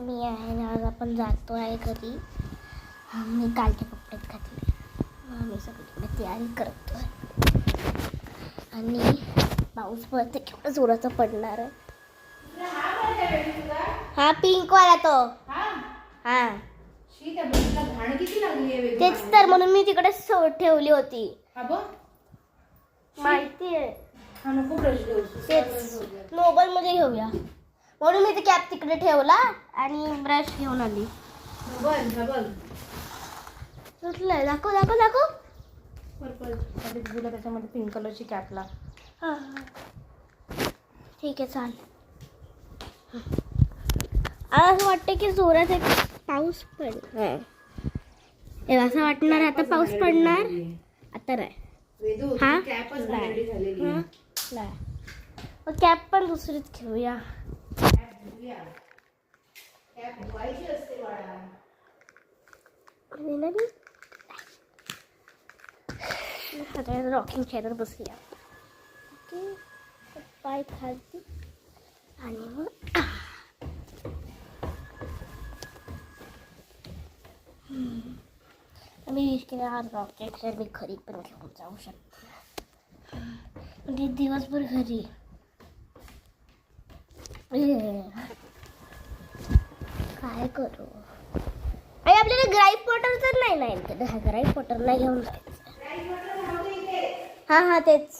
मी आहे आज आपण जातो आहे घरी. मी कालचे कपडेच घातले. आम्ही सगळीकडे तयारी करतो आहे आणि पाऊस पडते केवढा जोराचा पडणार आहे. हा पिंकवाला तो. हा तेच तर म्हणून मी तिकडे ठेवली होती. माहिती आहे तेच मोबाईल मध्ये घेऊया म्हणून मी ते कॅप तिकडे ठेवला आणि ब्रश घेऊन आली. सुटलंय. दाखव दाखव दाखव. पर्पल दिला त्याच्यामध्ये पिंक कलरची कॅपला. हां ठीक आहे चालेल. असं वाटतं की जोरात एक पाऊस पडणार. असं वाटणार आता पाऊस पडणार. आता नाही. हा नाही. कॅप पण दुसरीच घेऊया. रॉकिंग चेअरवर बसूया. ओके पाय खाली आणि मग मी विश केला आज रॉकेट चेअर मी घरी पण घेऊन जाऊ शकते. म्हणजे दिवसभर घरी काय करू. आणि आपल्याला ग्राईप वॉटर तर नाही ग्राईप वॉटर नाही घेऊन जायचं. हां हां तेच.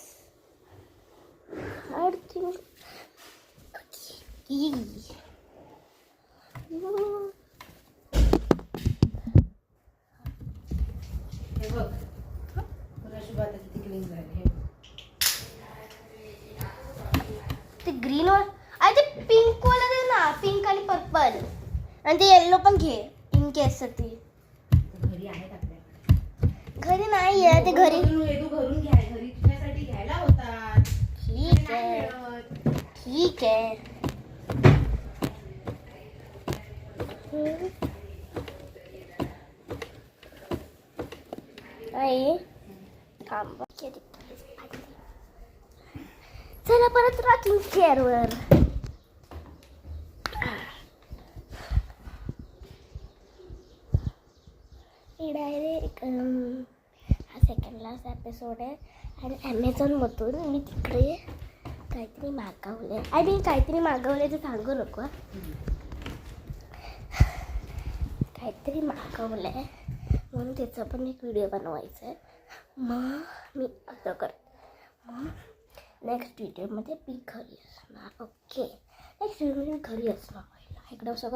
ते ग्रीन वर आणि ते पिंक वाला दे ना. पिंक आणि पर्पल आणि ते येल्लो पण घे इन केस साठी. घरी आहेत आपल्या. घरी नाही आहे ते घरी. घरून घ्या घरी तुझ्यासाठी घ्यायला होता. ठीक आहे ठीक आहे. आई थांब. चला परत रॉकिंग चेअरवर. डायरेक्ट हा सेकंड लास्ट एपिसोड आहे आणि ॲमेझॉनमधून मी तिकडे काहीतरी मागवले. काहीतरी मागवले ते सांगू नको. काहीतरी मागवलं आहे म्हणून त्याचा पण एक व्हिडिओ बनवायचा आहे. मग मी असं करते. मग नेक्स्ट व्हिडिओमध्ये मी घरी असणार. ओके नेक्स्ट व्हिडिओमध्ये घरी असणार. इकडं सगळं